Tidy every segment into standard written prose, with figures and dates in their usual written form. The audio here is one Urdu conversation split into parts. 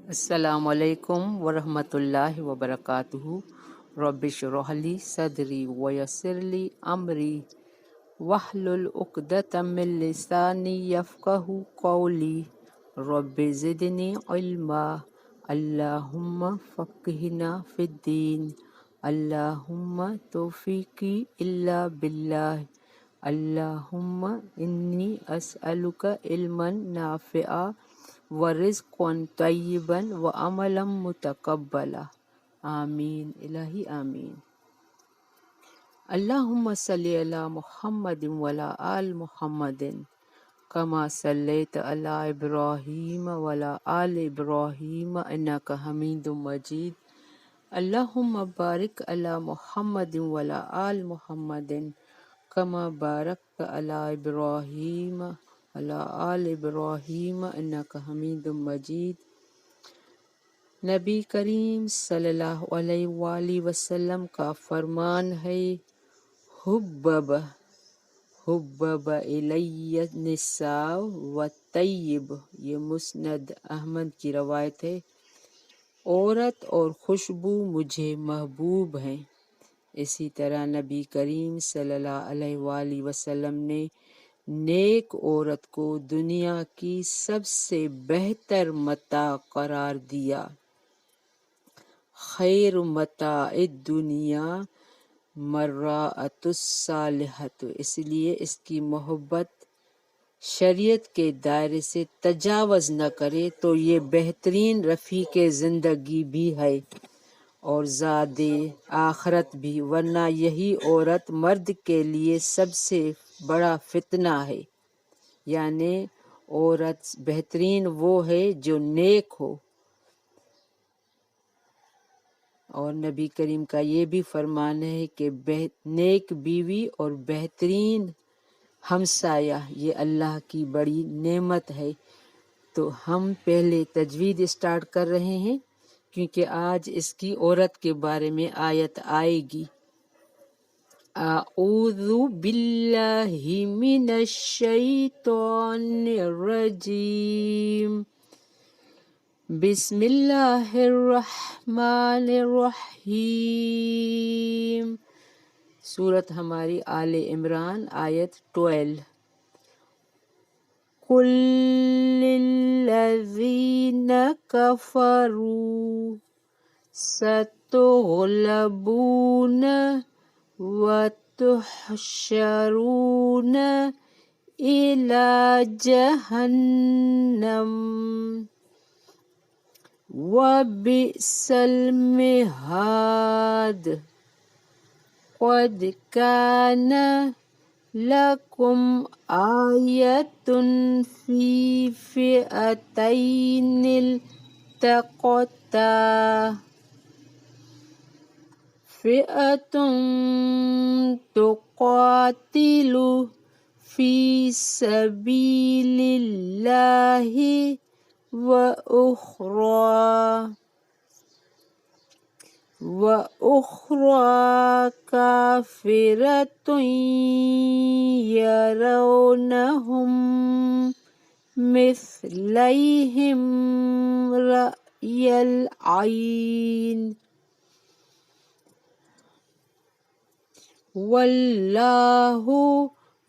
السلام علیکم ورحمۃ اللہ وبرکاتہ۔ رب اشرح لی صدری ویسر لی امری واحلل عقدۃ من لسانی یفقہوا قولی۔ رب زدنی علما، اللہم فقہنا فی الدین، اللہم توفیقی الا باللہ، اللہم انی اسألک علما نافعا ورزقا طیبا وعملا متقبلا۔ آمین الہی آمین۔ اللہم صلی علی محمد وعلی آل محمد کما صلیت علی ابراہیم وعلی آل ابراہیم انک حمید مجید۔ اللہم بارک علی محمد وعلی آل محمد کما بارکت علی ابراہیم وعلی آل ابراہیم انک حمید مجید۔ نبی کریم صلی اللہ علیہ وآلہ وسلم کا فرمان ہے، حبب الی النساء والطیب، یہ مسند احمد کی روایت ہے، عورت اور خوشبو مجھے محبوب ہیں۔ اسی طرح نبی کریم صلی اللہ علیہ وآلہ وسلم نے نیک عورت کو دنیا کی سب سے بہتر متاع قرار دیا۔ خیر متاع الدنیا مرأۃ الصالحۃ، اس لیے اس کی محبت شریعت کے دائرے سے تجاوز نہ کرے تو یہ بہترین رفیق زندگی بھی ہے اور زاد آخرت بھی، ورنہ یہی عورت مرد کے لیے سب سے بڑا فتنہ ہے۔ یعنی عورت بہترین وہ ہے جو نیک ہو، اور نبی کریم کا یہ بھی فرمان ہے کہ نیک بیوی اور بہترین ہمسایہ یہ اللہ کی بڑی نعمت ہے۔ تو ہم پہلے تجوید اسٹارٹ کر رہے ہیں کیونکہ آج اس کی عورت کے بارے میں آیت آئے گی۔ اعوذ باللہ من الشیطان الرجیم، بسم اللہ الرحمن الرحیم۔ سورت ہماری آل عمران، آیت 12۔ قل للذین کفروا ستغلبون وتحشرون إلى جہنم وبئس المہاد۔ قد كان لكم آية في فئتين التقتا، فئة تقاتل في سبيل الله وأخرى كافرة يرونهم مثليهم رأي العين، والله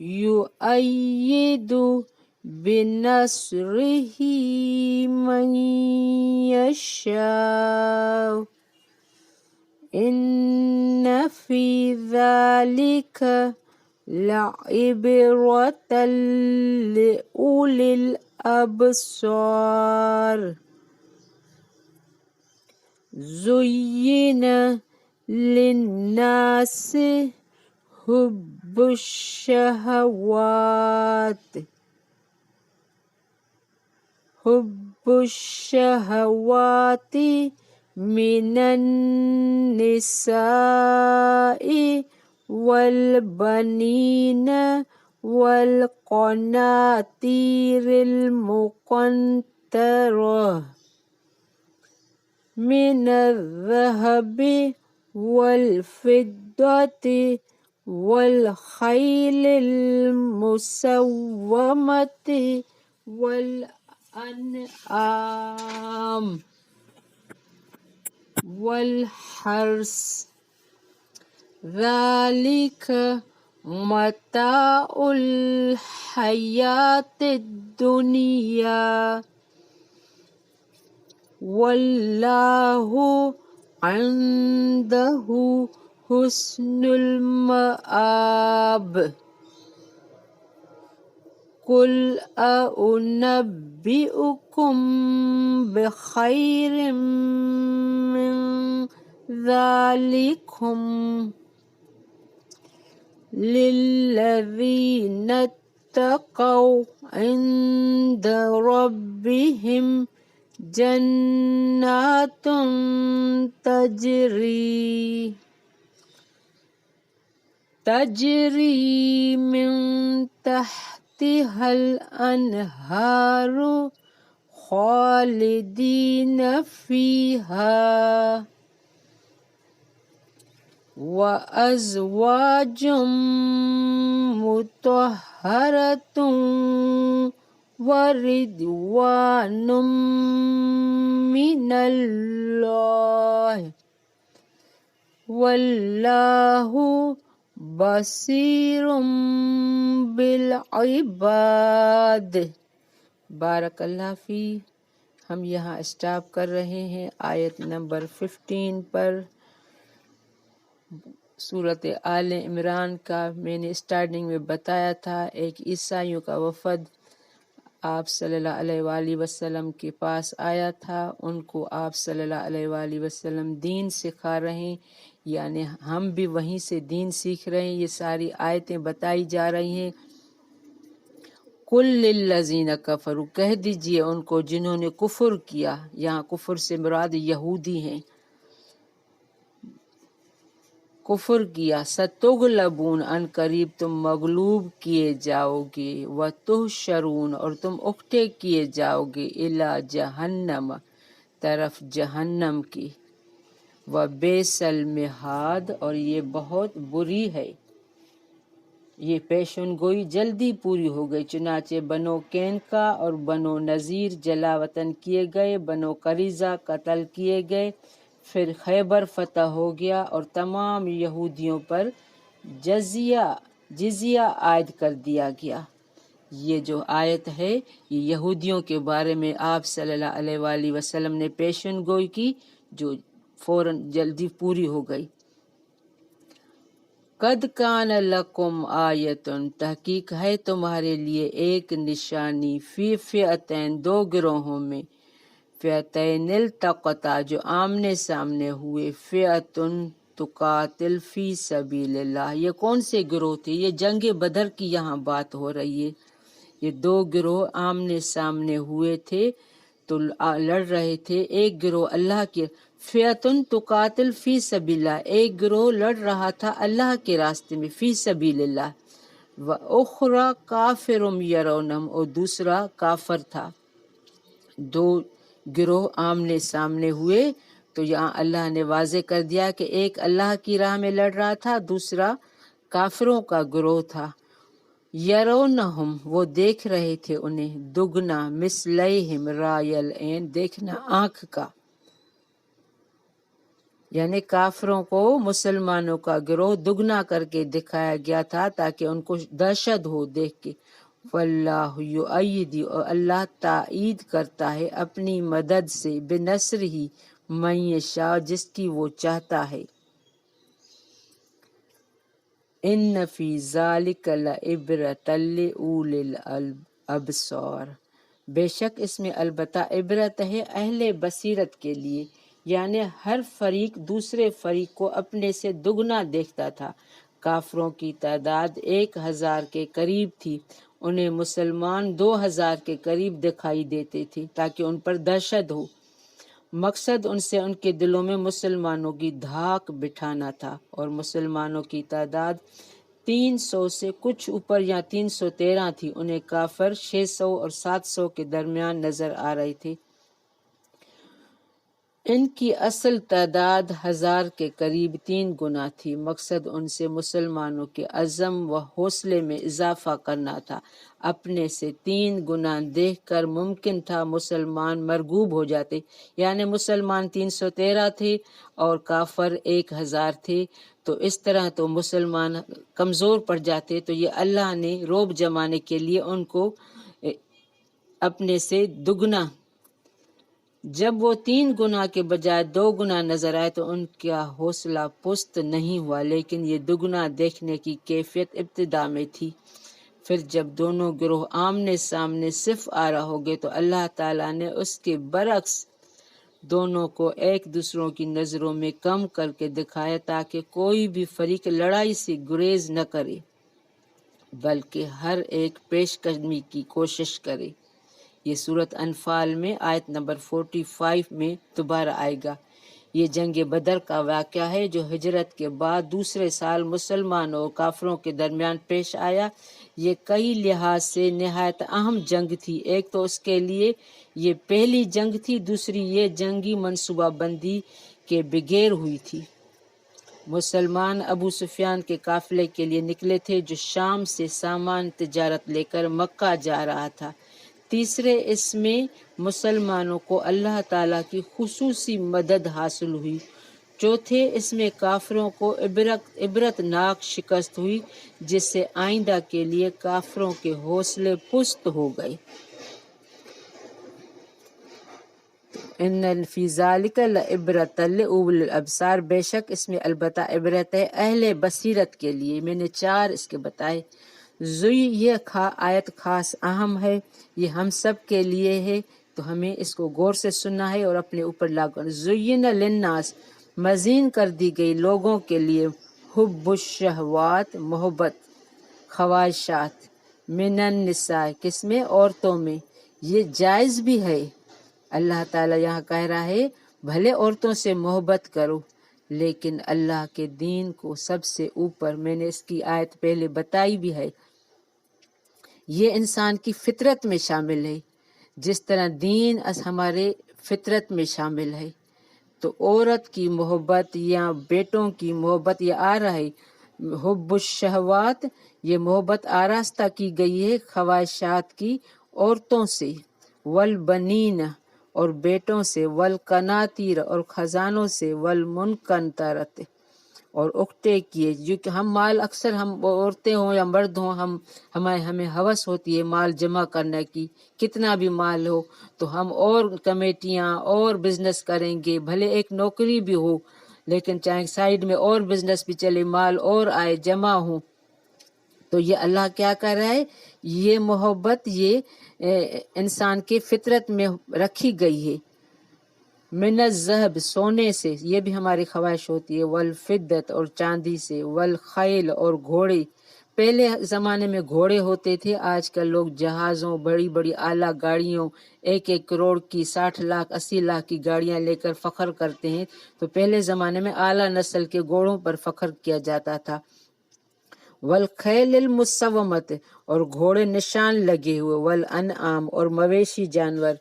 يؤيد بنصره من يشاء، إن في ذلك لعبرة لأولي الأبصار۔ زين للناس حب الشهوات من النساء والبنين والقناطير المقنطرة من الذهب والفضة والخيل المسومة والأنعام والحرث ذلك متاع الحياة الدنيا والله عنده حسن المآب قل أنبئكم بخير من ذلكم للذين اتقوا عند ربهم جنات تجري من تحتها الأنهار خالدين فيها وأزواج مطهرة ورضوان من الله والله بصیر بالعباد۔ بارک اللہ فی۔ ہم یہاں اسٹاپ کر رہے ہیں آیت نمبر 15 پر۔ سورۃ آل عمران کا میں نے اسٹارٹنگ میں بتایا تھا، ایک عیسائیوں کا وفد آپ صلی اللہ علیہ وآلہ وسلم کے پاس آیا تھا۔ ان کو آپ صلی اللہ علیہ وآلہ وسلم دین سکھا رہے ہیں، یعنی ہم بھی وہیں سے دین سیکھ رہے ہیں۔ یہ ساری آیتیں بتائی جا رہی ہیں۔ قل للذین کفروا، کہہ دیجئے ان کو جنہوں نے کفر کیا، یہاں کفر سے مراد یہودی ہیں، کفر کیا، ستغلبون، ان قریب تم مغلوب کیے جاؤ گے، وتحشرون، اور تم اکٹھے کیے جاؤ گے، الی جہنم، طرف جہنم کی، وبئس المہاد، اور یہ بہت بری ہے۔ یہ پیشن گوئی جلدی پوری ہو گئی، چنانچہ بنو کینکا اور بنو نذیر جلا وطن کیے گئے، بنو قریظہ قتل کیے گئے، پھر خیبر فتح ہو گیا اور تمام یہودیوں پر جزیہ عائد کر دیا گیا۔ یہ جو آیت ہے یہ یہودیوں کے بارے میں آپ صلی اللہ علیہ وآلہ وسلم نے پیشن گوئی کی، جو فوراً جلدی پوری ہو گئی۔ قد کان لکم آیتن، تحقیق ہے تمہارے لیے ایک نشانی، فی فئتین، دو گروہوں میں، فئتین التقطا، جو آمنے سامنے ہوئے، فئتن تقاتل فی سبیل اللہ۔ یہ کون سے گروہ تھے؟ یہ جنگ بدر کی یہاں بات ہو رہی ہے۔ یہ دو گروہ آمنے سامنے ہوئے تھے تو لڑ رہے تھے۔ ایک گروہ اللہ کے، فئتن تقاتل فی سبیل اللہ، ایک گروہ لڑ رہا تھا اللہ کے راستے میں، فی سبیل اللہ، وَأُخْرَى کافرٌ یرونہم، اور دوسرا کافر تھا۔ دو گروہ آمنے سامنے ہوئے تو یہاں اللہ نے واضح کر دیا کہ ایک اللہ کی راہ میں لڑ رہا تھا، دوسرا کافروں کا گروہ تھا۔ یرونہم، وہ دیکھ رہے تھے انہیں، دگنا، مثلیہم رائے العین، دیکھنا آنکھ کا، یعنی کافروں کو مسلمانوں کا گروہ دگنا کر کے دکھایا گیا تھا تاکہ ان کو دہشت ہو دیکھ کے۔ واللہ یؤید، اور اللہ تائید کرتا ہے اپنی مدد سے، بنصرہ من یشاء، جس کی وہ چاہتا ہے۔ ان فی ذلک لعبرۃ لأولی الابصار، بے شک اس میں البتہ عبرت ہے اہل بصیرت کے لیے، یعنی ہر فریق دوسرے فریق کو اپنے سے دگنا دیکھتا تھا۔ کافروں کی تعداد 1000 کے قریب تھی، انہیں مسلمان 2000 کے قریب دکھائی دیتے تھے تاکہ ان پر دہشت ہو۔ مقصد ان سے ان کے دلوں میں مسلمانوں کی دھاک بٹھانا تھا، اور مسلمانوں کی تعداد 300 سے کچھ اوپر یا 313 تھی، انہیں کافر 600 اور 700 کے درمیان نظر آ رہے تھے۔ ان کی اصل تعداد 1000 کے قریب 3 گنا تھی۔ مقصد ان سے مسلمانوں کے عزم و حوصلے میں اضافہ کرنا تھا۔ اپنے سے 3 گنا دیکھ کر ممکن تھا مسلمان مرغوب ہو جاتے، یعنی مسلمان 313 تھے اور کافر 1000 تھے، تو اس طرح تو مسلمان کمزور پڑ جاتے۔ تو یہ اللہ نے رعب جمانے کے لیے ان کو اپنے سے دگنا، جب وہ 3 گنا کے بجائے 2 گنا نظر آئے تو ان کا حوصلہ پست نہیں ہوا، لیکن یہ دگنا دیکھنے کی کیفیت ابتدا میں تھی۔ پھر جب دونوں گروہ آمنے سامنے صف آرا ہو گئے تو اللہ تعالیٰ نے اس کے برعکس دونوں کو ایک دوسروں کی نظروں میں کم کر کے دکھایا، تاکہ کوئی بھی فریق لڑائی سے گریز نہ کرے بلکہ ہر ایک پیش قدمی کی کوشش کرے۔ یہ سورۃ انفال میں آیت نمبر 45 میں دوبارہ آئے گا۔ یہ جنگ بدر کا واقعہ ہے جو ہجرت کے بعد دوسرے سال مسلمانوں اور کافروں کے درمیان پیش آیا۔ یہ کئی لحاظ سے نہایت اہم جنگ تھی۔ ایک تو اس کے لیے یہ پہلی جنگ تھی، دوسری یہ جنگی منصوبہ بندی کے بغیر ہوئی تھی۔ مسلمان ابو سفیان کے قافلے کے لیے نکلے تھے جو شام سے سامان تجارت لے کر مکہ جا رہا تھا۔ تیسرے، اس میں مسلمانوں کو اللہ تعالیٰ کی خصوصی مدد حاصل ہوئی۔ چوتھے، اس میں کافروں کو عبرت ناک شکست ہوئی، جس سے آئندہ کے لیے کافروں کے حوصلے پست ہو گئے۔ ان فی ذالک لعبرۃ لأولی الابصار، بے شک اس میں البتہ عبرت ہے اہل بصیرت کے لیے۔ میں نے 4 اس کے بتائے۔ یہ آیت خاص اہم ہے، یہ ہم سب کے لیے ہے، تو ہمیں اس کو غور سے سننا ہے اور اپنے اوپر لاگو کرنا۔ زین للناس، مزین کر دی گئی لوگوں کے لیے، حب الشہوات، محبت، خواہشات، من النساء، کس میں؟ عورتوں میں۔ یہ جائز بھی ہے۔ اللہ تعالیٰ یہاں کہہ رہا ہے بھلے عورتوں سے محبت کرو، لیکن اللہ کے دین کو سب سے اوپر۔ میں نے اس کی آیت پہلے بتائی بھی ہے، یہ انسان کی فطرت میں شامل ہے، جس طرح دین ہمارے فطرت میں شامل ہے۔ تو عورت کی محبت یا بیٹوں کی محبت یہ آ رہا ہے، حب الشہوات، یہ محبت آراستہ کی گئی ہے خواہشات کی، عورتوں سے، والبنین، اور بیٹوں سے، والقناطیر، اور خزانوں سے، والمنقنطرت، اور اکٹھے کیے، جو کہ ہم مال، اکثر ہم عورتیں ہوں یا مرد ہوں، ہمیں ہوس ہوتی ہے مال جمع کرنے کی، کتنا بھی مال ہو تو ہم اور کمیٹیاں اور بزنس کریں گے، بھلے ایک نوکری بھی ہو لیکن چاہے سائیڈ میں اور بزنس بھی چلے، مال اور آئے، جمع ہو۔ تو یہ اللہ کیا کر رہا ہے، یہ محبت یہ انسان کے فطرت میں رکھی گئی ہے۔ من الذہب، سونے سے، یہ بھی ہماری خواہش ہوتی ہے، والفدت، اور چاندی سے، والخیل، اور گھوڑے۔ پہلے زمانے میں گھوڑے ہوتے تھے، آج کل لوگ جہازوں، بڑی بڑی اعلیٰ گاڑیوں، 1 کروڑ کی، 60 لاکھ 80 لاکھ کی گاڑیاں لے کر فخر کرتے ہیں۔ تو پہلے زمانے میں اعلیٰ نسل کے گھوڑوں پر فخر کیا جاتا تھا۔ والخیل المسومۃ، اور گھوڑے نشان لگے ہوئے، والانعام، اور مویشی جانور،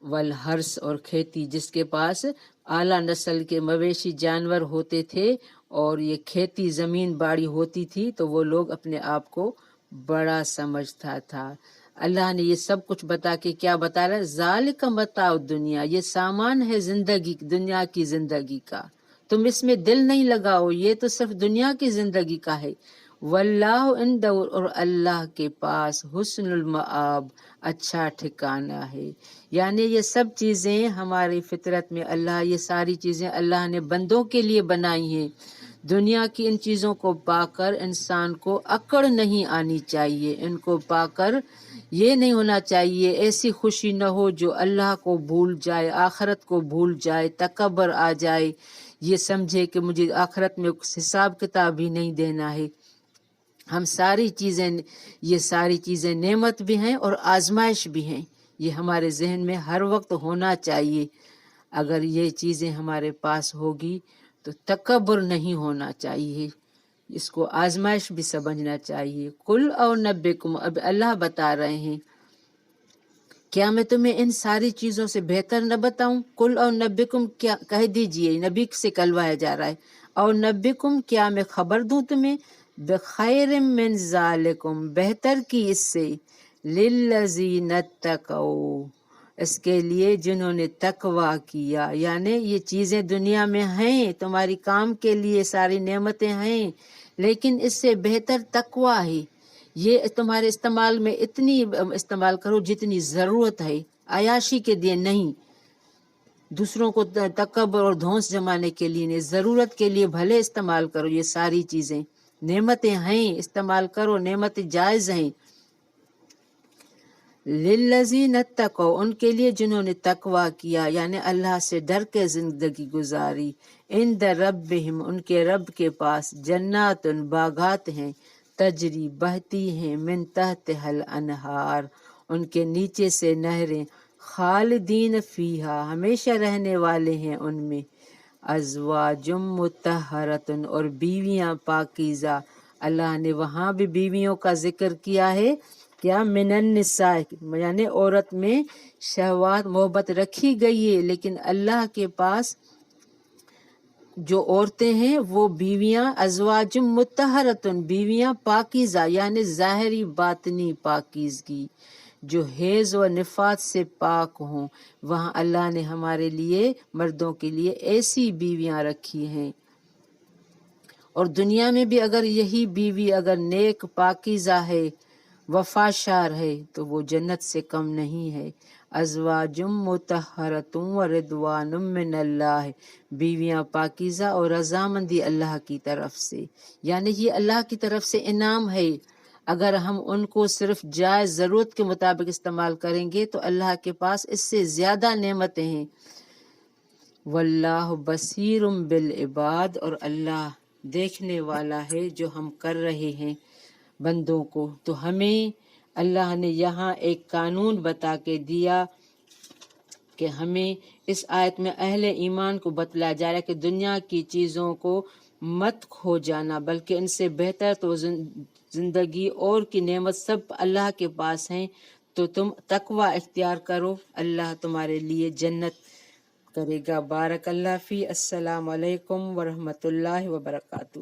والحرث، اور کھیتی، جس کے پاس اعلیٰ نسل کے مویشی جانور ہوتے تھے اور یہ کھیتی زمین باڑی ہوتی تھی تو وہ لوگ اپنے آپ کو بڑا سمجھتا تھا۔ اللہ نے یہ سب کچھ بتا کے کیا بتا رہا ہے، ذالک متاع الدنیا، یہ سامان ہے زندگی، دنیا کی زندگی کا، تم اس میں دل نہیں لگاؤ، یہ تو صرف دنیا کی زندگی کا ہے۔ واللہ عنده، اور اللہ کے پاس حسن المآب، اچھا ٹھکانہ ہے۔ یعنی یہ سب چیزیں ہماری فطرت میں، اللہ یہ ساری چیزیں اللہ نے بندوں کے لیے بنائی ہیں۔ دنیا کی ان چیزوں کو پا کر انسان کو اکڑ نہیں آنی چاہیے، ان کو پا کر یہ نہیں ہونا چاہیے، ایسی خوشی نہ ہو جو اللہ کو بھول جائے، آخرت کو بھول جائے، تکبر آ جائے، یہ سمجھے کہ مجھے آخرت میں حساب کتاب ہی نہیں دینا ہے۔ ہم ساری چیزیں نعمت بھی ہیں اور آزمائش بھی ہیں، یہ ہمارے ذہن میں ہر وقت ہونا چاہیے۔ اگر یہ چیزیں ہمارے پاس ہوگی تو تکبر نہیں ہونا چاہیے، اس کو آزمائش بھی سمجھنا چاہیے۔ قل او نبئکم، اب اللہ بتا رہے ہیں کیا میں تمہیں ان ساری چیزوں سے بہتر نہ بتاؤں؟ کل اور نبکم، کیا کہہ دیجئے، نبی سے کلوایا جا رہا ہے، اور نبکم، کیا میں خبر دوں تمہیں، بخیر من ذالکم، بہتر کی اس سے، للذین اتقوا، اس کے لیے جنہوں نے تقوی کیا، یعنی یہ چیزیں دنیا میں ہیں، تمہاری کام کے لیے ساری نعمتیں ہیں، لیکن اس سے بہتر تقوی ہے۔ یہ تمہارے استعمال میں اتنی استعمال کرو جتنی ضرورت ہے، عیاشی کے لیے نہیں، دوسروں کو تکبر اور دھونس جمانے کے لیے نہیں، ضرورت کے لیے بھلے استعمال کرو۔ یہ ساری چیزیں نعمتیں ہیں، استعمال کرو، نعمتیں جائز ہیں۔ للذین اتقوا، ان کے لیے جنہوں نے تقوی کیا، یعنی اللہ سے ڈر کے زندگی گزاری، عند ربہم، ان کے رب کے پاس، جنات، باغات ہیں، تجری، بہتی ہیں، من تحتہا الانہار، ان کے نیچے سے نہریں، خالدین فیہا، ہمیشہ رہنے والے ہیں ان میں، ازواج مطہرۃ، اور بیویاں پاکیزہ۔ اللہ نے وہاں بھی بیویوں کا ذکر کیا ہے، کیا من النساء، یعنی عورت میں شہوات محبت رکھی گئی ہے، لیکن اللہ کے پاس جو عورتیں ہیں وہ بیویاں، ازواج مطہرۃ، بیویاں پاکیزہ، یعنی ظاہری باطنی پاکیزگی، جو حیض و نفاس سے پاک ہوں۔ وہاں اللہ نے ہمارے لیے، مردوں کے لیے ایسی بیویاں رکھی ہیں، اور دنیا میں بھی اگر یہی بیوی اگر نیک پاکیزہ ہے، وفاشار ہے، تو وہ جنت سے کم نہیں ہے۔ ازواج مطہرۃ ورضوان من اللہ، بیویاں پاکیزہ اور رضامندی اللہ کی طرف سے، یعنی یہ اللہ کی طرف سے انعام ہے۔ اگر ہم ان کو صرف جائز ضرورت کے مطابق استعمال کریں گے تو اللہ کے پاس اس سے زیادہ نعمتیں ہیں۔ واللہ بصیر بالعباد، اور اللہ دیکھنے والا ہے جو ہم کر رہے ہیں بندوں کو۔ تو ہمیں اللہ نے یہاں ایک قانون بتا کے دیا کہ ہمیں اس آیت میں اہل ایمان کو بتلایا جا رہا ہے کہ دنیا کی چیزوں کو مت کھو جانا، بلکہ ان سے بہتر تو زندگی اور کی نعمت سب اللہ کے پاس ہیں، تو تم تقوی اختیار کرو، اللہ تمہارے لیے جنت کرے گا۔ بارک اللہ فی۔ السلام علیکم ورحمۃ اللہ وبرکاتہ۔